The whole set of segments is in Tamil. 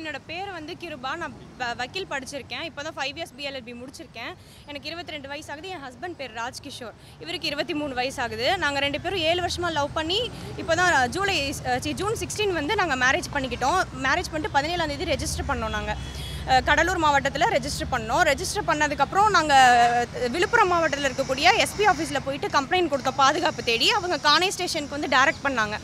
என்னோட பேர் வந்து கிருபா. நான் வக்கீல் படிச்சிருக்கேன். இப்போ தான் 5 இயர்ஸ் பிஎல்எல்பி முடிச்சிருக்கேன். எனக்கு 22 வயசு ஆகுது. என் ஹஸ்பண்ட் பேர் ராஜ்கிஷோர். இவருக்கு 23 வயசு ஆகுது. நாங்கள் 2 பேரும் 7 வருஷமாக லவ் பண்ணி இப்போ தான் ஜூன் 16 வந்து நாங்கள் மேரேஜ் பண்ணிக்கிட்டோம். மேரேஜ் பண்ணிட்டு 17ஆம் தேதி ரெஜிஸ்டர் பண்ணோம். நாங்கள் கடலூர் மாவட்டத்தில் ரெஜிஸ்டர் பண்ணோம். ரெஜிஸ்டர் பண்ணதுக்கப்புறம் நாங்கள் விழுப்புரம் மாவட்டத்தில் இருக்கக்கூடிய எஸ்பி ஆஃபீஸில் போயிட்டு கம்ப்ளைண்ட் கொடுத்தோம். பாதுகாப்பு தேடி அவங்க காணே ஸ்டேஷனுக்கு வந்து டைரக்ட் பண்ணாங்க.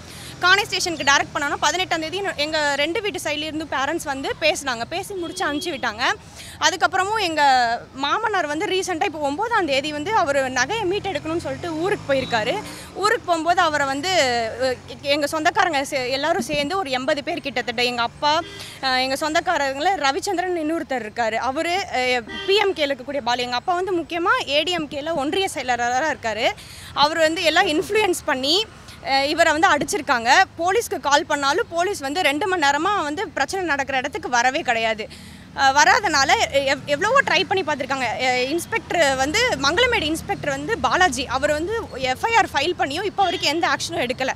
காணே ஸ்டேஷனுக்கு டைரக்ட் பண்ணோன்னா 18ஆம் தேதி எங்கள் 2 வீட்டு சைட்லேருந்து பேரண்ட்ஸ் வந்து பேசினாங்க. பேசி முடிச்சு அனுப்பிச்சி விட்டாங்க. அதுக்கப்புறமும் எங்கள் மாமனார் வந்து ரீசெண்டாக இப்போ 9ஆம் தேதி வந்து அவர் நகையை மீட்டெடுக்கணும்னு சொல்லிட்டு ஊருக்கு போயிருக்காரு. ஊருக்கு போகும்போது அவரை வந்து எங்கள் சொந்தக்காரங்க எல்லோரும் சேர்ந்து ஒரு 80 பேர் கிட்டத்தட்ட, எங்கள் அப்பா, எங்கள் சொந்தக்காரங்கள ரவிச்சந்திரன் இன்னொருத்தர் இருக்கார். அவர் பிஎம்கேல இருக்கக்கூடிய பாலு. எங்கள் அப்பா வந்து முக்கியமாக ஏடிஎம்கேல ஒன்றிய செயலராக இருக்கார். அவர் வந்து எல்லாம் இன்ஃப்ளூயன்ஸ் பண்ணி இவரை வந்து அடிச்சிருக்காங்க. போலீஸ்க்கு கால் பண்ணாலும் போலீஸ் வந்து 2 மணி நேரமாக வந்து பிரச்சனை நடக்கிற இடத்துக்கு வரவே கிடையாது. வராதனால எவ்வளவோ ட்ரை பண்ணி பார்த்துருக்காங்க. இன்ஸ்பெக்டர் வந்து மங்களமேடு இன்ஸ்பெக்டர் வந்து பாலாஜி, அவர் வந்து எஃப்ஐஆர் ஃபைல் பண்ணியும் இப்போ வரைக்கும் எந்த ஆக்ஷனும் எடுக்கலை.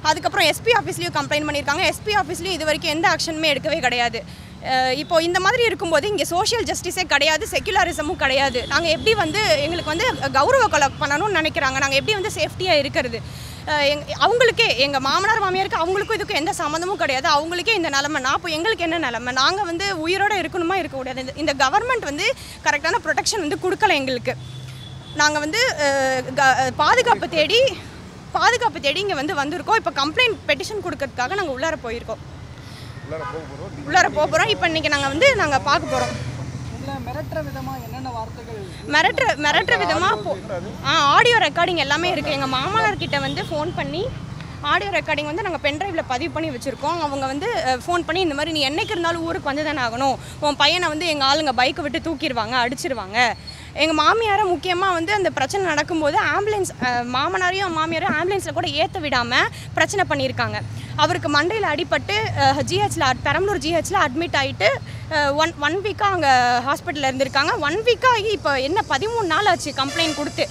அதுக்கப்புறம் எஸ்பி ஆஃபீஸ்லேயும் கம்ப்ளைண்ட் பண்ணியிருக்காங்க. எஸ்பி ஆஃபீஸ்லேயும் இது வரைக்கும் எந்த ஆக்ஷனுமே எடுக்கவே கிடையாது. இப்போ இந்த மாதிரி இருக்கும்போது இங்கே சோஷியல் ஜஸ்டிஸே கிடையாது, செக்குலரிசமும் கிடையாது. நாங்கள் எப்படி வந்து எங்களுக்கு வந்து கௌரவ கொலை பண்ணணும்னு நினைக்கிறாங்க. நாங்கள் எப்படி வந்து சேஃப்டியாக இருக்கிறது? அவங்களுக்கே எங்கள் மாமனார் மாமியாருக்கு அவங்களுக்கும் இதுக்கும் எந்த சம்மந்தமும் கிடையாது. அவங்களுக்கே இந்த நிலமை, நான் இப்போ எங்களுக்கு என்ன நிலமை? நாங்கள் வந்து உயிரோடு இருக்கணுமா இருக்கக்கூடாது? இந்த கவர்மெண்ட் வந்து கரெக்டான ப்ரொடெக்ஷன் வந்து கொடுக்கல எங்களுக்கு. நாங்கள் வந்து பாதுகாப்பு தேடி இங்கே வந்திருக்கோம். இப்போ கம்ப்ளைண்ட் பெட்டிஷன் கொடுக்கறதுக்காக நாங்கள் உள்ளார போயிருக்கோம். உள்ளார போகிறோம். இப்போ இன்றைக்கி நாங்கள் பார்க்க போகிறோம். மிரட்டுற விதமாக என்னென்ன வார்த்தைகள்? மிரட்டுற விதமாக ஆடியோ ரெக்கார்டிங் எல்லாமே இருக்குது. எங்கள் மாமனார்கிட்ட வந்து ஃபோன் பண்ணி ஆடியோ ரெக்கார்டிங் வந்து நாங்கள் பென்ட்ரைவில் பதிவு பண்ணி வச்சுருக்கோம். அவங்க வந்து ஃபோன் பண்ணி இந்த மாதிரி நீ என்னைக்கு இருந்தாலும் ஊருக்கு வந்து தானே ஆகணும், உன் பையனை வந்து எங்கள் ஆளுங்க பைக்கை விட்டு தூக்கிடுவாங்க, அடிச்சிருவாங்க. எங்கள் மாமியாரை முக்கியமாக வந்து அந்த பிரச்சனை நடக்கும்போது ஆம்புலன்ஸ் மாமனாரையும் மாமியாரையும் ஆம்புலன்ஸில் கூட ஏற்ற விடாமல் பிரச்சனை பண்ணியிருக்காங்க. அவருக்கு மண்டையில் அடிபட்டு பெரம்பலூர் ஜிஹெச்சில் அட்மிட் ஆகிட்டு ஒன் வீக்காக அங்கே ஹாஸ்பிட்டலில் இருந்திருக்காங்க. 1 வீக்காகி இப்போ என்ன 13 நாள் ஆச்சு கம்ப்ளைண்ட் கொடுத்து.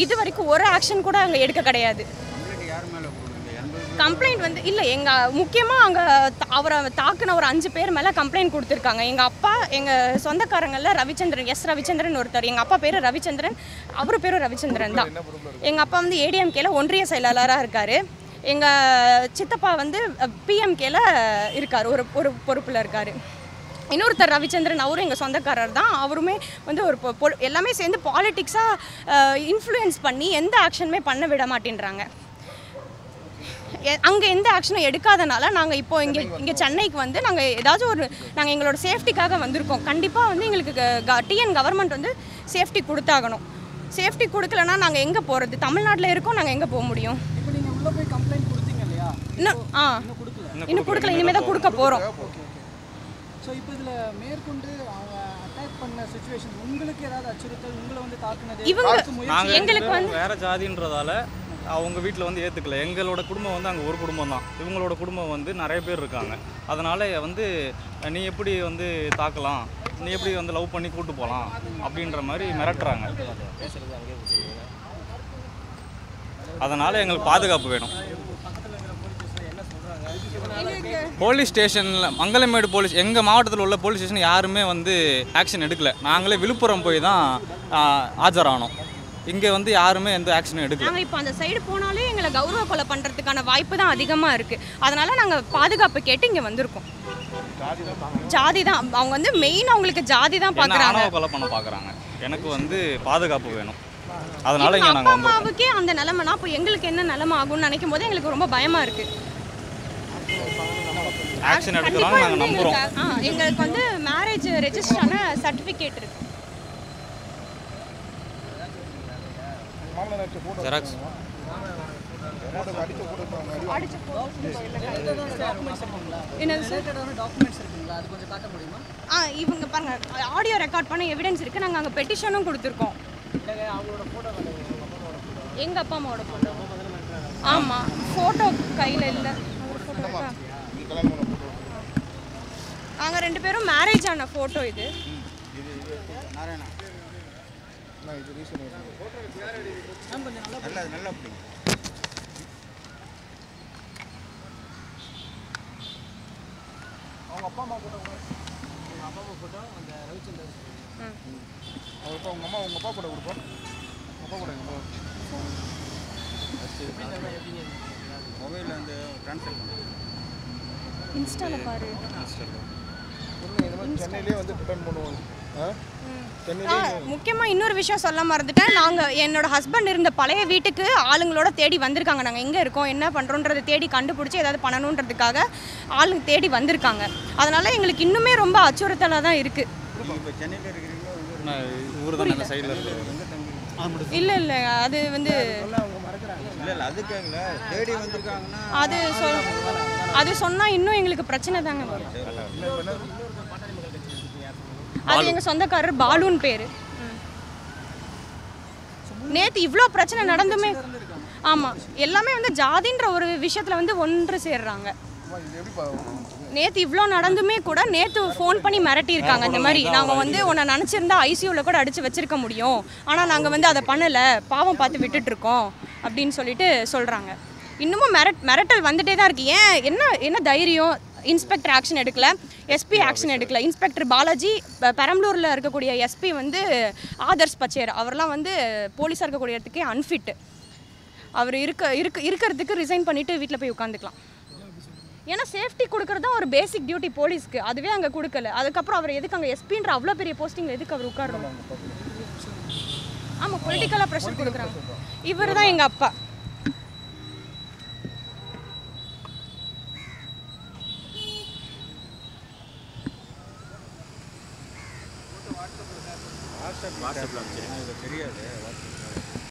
இது வரைக்கும் ஒரு ஆக்ஷன் கூட அங்கே எடுக்க கிடையாது. கம்ப்ளைண்ட் வந்து இல்லை, எங்கள் முக்கியமாக அங்கே அவரை தாக்குன ஒரு 5 பேர் மேலே கம்ப்ளைண்ட் கொடுத்துருக்காங்க. எங்கள் அப்பா, எங்கள் சொந்தக்காரங்களில் ரவிச்சந்திரன் ஒருத்தர். எங்கள் அப்பா பேர் ரவிச்சந்திரன், அவர் பேரும் ரவிச்சந்திரன் தான். எங்கள் அப்பா வந்து ஏடிஎம்கேல ஒன்றிய செயலாளராக இருக்கார். எங்கள் சித்தப்பா வந்து பிஎம்கேல இருக்கார், ஒரு பொறுப்பில் இருக்கார். இன்னொருத்தர் ரவிச்சந்திரன், அவரும் எங்கள் சொந்தக்காரர் தான். அவருமே வந்து ஒரு எல்லாமே சேர்ந்து பாலிட்டிக்ஸாக இன்ஃப்ளூயன்ஸ் பண்ணி எந்த ஆக்ஷனுமே பண்ண விட மாட்டேன்றாங்க. அங்கே எந்த ஆக்ஷனும் எடுக்காதனால நாங்கள் இப்போ இங்கே சென்னைக்கு வந்து நாங்கள் ஏதாச்சும் நாங்கள் எங்களோட சேஃப்டிக்காக வந்திருக்கோம். கண்டிப்பாக வந்து எங்களுக்கு டிஎன் கவர்மெண்ட் வந்து சேஃப்டி கொடுத்தாகணும். சேஃப்டி கொடுக்கலன்னா நாங்கள் எங்கே போகிறது? தமிழ்நாட்டில் இருக்கோம், நாங்கள் எங்கே போக முடியும்? இப்போ நீங்கள் உள்ளே போய் கம்ப்ளைண்ட் கொடுத்தீங்க இல்லையா? இன்னும் கொடுக்கல, இனிமேல் தான் கொடுக்க போகிறோம். ஸோ இப்போ இதில் மேற்கொண்டு அவங்க அட்டாக் பண்ண சிச்சுவேஷன் உங்களுக்கு ஏதாவது அச்சுறுத்தல், உங்களை வந்து தாக்குனது? எங்களுக்கு வந்து வேறு ஜாதின்றதால அவங்க வீட்டில் வந்து ஏற்றுக்கல. எங்களோட குடும்பம் வந்து அங்கே ஒரு குடும்பம் தான், இவங்களோட குடும்பம் வந்து நிறைய பேர் இருக்காங்க. அதனால் வந்து நீ எப்படி வந்து தாக்கலாம், நீ எப்படி வந்து லவ் பண்ணி கூட்டு போகலாம் அப்படின்ற மாதிரி மிரட்டுறாங்க. அதனால் எங்களுக்கு பாதுகாப்பு வேணும். போலீஸ் ஸ்டேஷனில் மங்களமேடு போலீஸ், எங்கள் மாவட்டத்தில் உள்ள போலீஸ் ஸ்டேஷன் யாருமே வந்து ஆக்ஷன் எடுக்கலை. நாங்களே விழுப்புரம் போய் தான் ஆஜரானோம். இங்கே வந்து யாருமே எந்த ஆக்ஷனும் எடுக்கல. நாங்கள் இப்போ அந்த சைடு போனாலே எங்களை கௌரவ கொலை பண்ணுறதுக்கான வாய்ப்பு தான் அதிகமாக இருக்குது. அதனால் நாங்கள் பாதுகாப்பு கேட்டு இங்கே வந்திருக்கோம். ஜாதி தான் அவங்க வந்து மெயின், அவங்களுக்கு ஜாதி தான் பார்க்குறாங்க, கொலை பண்ண பார்க்குறாங்க. எனக்கு வந்து பாதுகாப்பு வேணும். அதனால இங்கே அப்பா அம்மாவுக்கே அந்த நிலைமைனா இப்போ எங்களுக்கு என்ன நிலைமை ஆகும்னு நினைக்கும் போது எங்களுக்கு ரொம்ப பயமாக இருக்குது. ஆக்ஷன் எடுக்கலாம் நாங்கள் நம்புகிறோம். எங்களுக்கு வந்து மேரேஜ் ரெஜிஸ்டரான சர்டிஃபிகேட் இருக்குது. ஜெராக்ஸ் இவங்க பாருங்க, ஆடியோ ரெக்கார்ட் பண்ண எவிடன்ஸ் இருக்குது. நாங்கள் அங்கே பெட்டிஷனும் கொடுத்துருக்கோம். எங்கள் அப்பா அம்மாவோட ஃபோட்டோ. ஆமாம், ஃபோட்டோ கையில் இல்லை. நாங்கள் 2 பேரும் மேரேஜ் ஆன ஃபோட்டோ இது. அவங்க அப்பா அம்மா கூட ஃபோட்டோ அந்த ரவிச்சந்திரன் அவர்கிட்ட உங்கள் அப்பா கூட கொடுப்போம். அப்பா கூட மொபைலில் அந்த ட்ரான்ஸ்ஃபர் பண்ணுங்க. இன்ஸ்டாவில் பாரு. இந்த மாதிரி சென்னையிலே வந்து ரிட்டர்ன் பண்ணுவோம். முக்கியமாக இன்னொரு விஷயம் சொல்ல மறந்துட்டேன். நாங்கள் என்னோட ஹஸ்பண்ட் இருந்த பழைய வீட்டுக்கு ஆளுங்களோட தேடி வந்திருக்காங்க. நாங்கள் எங்கே இருக்கோம் என்ன பண்ணுறோன்றதை தேடி கண்டுபிடிச்சி ஏதாவது பண்ணணுன்றதுக்காக ஆளுங்க தேடி வந்திருக்காங்க. அதனால் எங்களுக்கு இன்னுமே ரொம்ப அச்சுறுத்தலாக தான் இருக்குது. இப்போ சென்னையில் இருக்கிறீங்களா? இவர் தான் அந்த சைடில் இருக்கிறவர். இல்லை இல்லை அது வந்து இல்லை அதுக்காகல தேடி வந்திருக்காங்கன்னா அது சொன்னால் இன்னும் எங்களுக்கு பிரச்சனை தாங்க வரும். அது எங்கள் சொந்தக்காரர் பாலுன்னு பேர். நேற்று இவ்வளோ பிரச்சனை நடந்துமே ஆமாம் எல்லாமே வந்து ஜாதின்ற ஒரு விஷயத்தில் வந்து ஒன்று சேர்றாங்க. நேற்று இவ்வளோ நடந்துமே கூட நேற்று ஃபோன் பண்ணி மிரட்டியிருக்காங்க. இந்த மாதிரி நாங்கள் வந்து உன்னை நினச்சிருந்தா ஐசியூவில் கூட அடித்து வச்சிருக்க முடியும், ஆனால் நாங்கள் வந்து அதை பண்ணலை, பாவம் பார்த்து விட்டுட்ருக்கோம் அப்படின்னு சொல்லிட்டு சொல்கிறாங்க. இன்னமும் மிரட்டல் வந்துட்டே தான் இருக்குது. ஏன் என்ன தைரியம் இன்ஸ்பெக்டர் ஆக்ஷன் எடுக்கல, எஸ்பி ஆக்ஷன் எடுக்கல. இன்ஸ்பெக்டர் பாலாஜி பெரம்பலூரில் இருக்கக்கூடிய எஸ்பி வந்து ஆதர்ஸ் பச்சேர் அவர்லாம் வந்து போலீஸாக இருக்கக்கூடிய இடத்துக்கே அன்ஃபிட்டு. அவர் இருக்கிறதுக்கு ரிசைன் பண்ணிவிட்டு வீட்டில் போய் உட்காந்துக்கலாம். ஏன்னா சேஃப்டி கொடுக்குறது தான் ஒரு பேசிக் டியூட்டி போலீஸ்க்கு, அதுவே அங்கே கொடுக்கல. அதுக்கப்புறம் அவர் எதுக்கு அங்கே எஸ்பின்ற அவ்வளோ பெரிய போஸ்டிங்கில் எதுக்கு அவர் உட்காரணும்? ஆமாம் பொலிட்டிக்கலாக ப்ரெஷர் கொடுக்குறாங்க. இவர் தான் எங்கள் அப்பா. வாட்ஸ்அப்பில் தெரியாது.